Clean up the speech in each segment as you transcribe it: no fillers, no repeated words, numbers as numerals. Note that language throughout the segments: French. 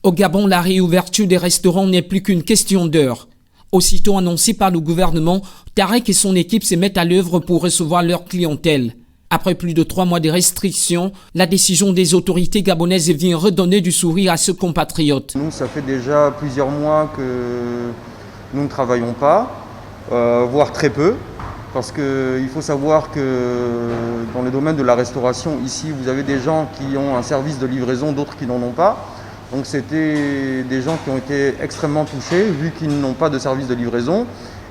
Au Gabon, la réouverture des restaurants n'est plus qu'une question d'heure. Aussitôt annoncé par le gouvernement, Tarek et son équipe se mettent à l'œuvre pour recevoir leur clientèle. Après plus de 3 mois de restrictions, la décision des autorités gabonaises vient redonner du sourire à ce compatriote. Nous, ça fait déjà plusieurs mois que nous ne travaillons pas, voire très peu, parce qu'il faut savoir que dans le domaine de la restauration, ici, vous avez des gens qui ont un service de livraison, d'autres qui n'en ont pas. Donc c'était des gens qui ont été extrêmement touchés, vu qu'ils n'ont pas de service de livraison,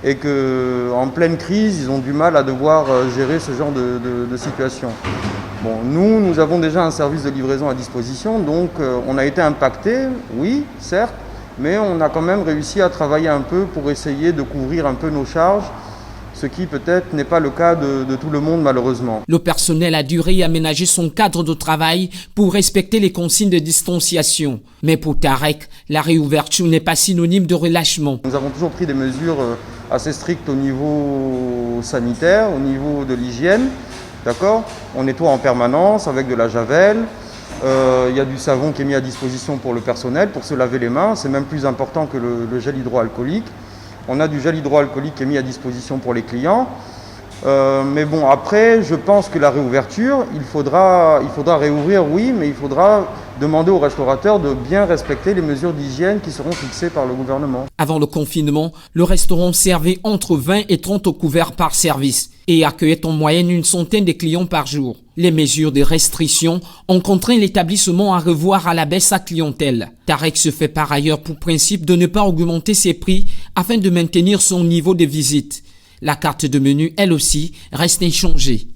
et qu'en pleine crise, ils ont du mal à devoir gérer ce genre de situation. Bon, nous avons déjà un service de livraison à disposition, donc on a été impacté, oui, certes, mais on a quand même réussi à travailler un peu pour essayer de couvrir un peu nos charges, ce qui peut-être n'est pas le cas de tout le monde malheureusement. Le personnel a dû réaménager son cadre de travail pour respecter les consignes de distanciation. Mais pour Tarek, la réouverture n'est pas synonyme de relâchement. Nous avons toujours pris des mesures assez strictes au niveau sanitaire, au niveau de l'hygiène. D'accord ? On nettoie en permanence avec de la javel. Il y a du savon qui est mis à disposition pour le personnel pour se laver les mains. C'est même plus important que le gel hydroalcoolique. On a du gel hydroalcoolique qui est mis à disposition pour les clients. Mais bon, après, je pense que la réouverture, il faudra réouvrir, oui, mais il faudra demander aux restaurateurs de bien respecter les mesures d'hygiène qui seront fixées par le gouvernement. Avant le confinement, le restaurant servait entre 20 et 30 couverts par service et accueillait en moyenne une centaine de clients par jour. Les mesures de restriction ont contraint l'établissement à revoir à la baisse sa clientèle. Tarek se fait par ailleurs pour principe de ne pas augmenter ses prix afin de maintenir son niveau de visite. La carte de menu, elle aussi, reste inchangée.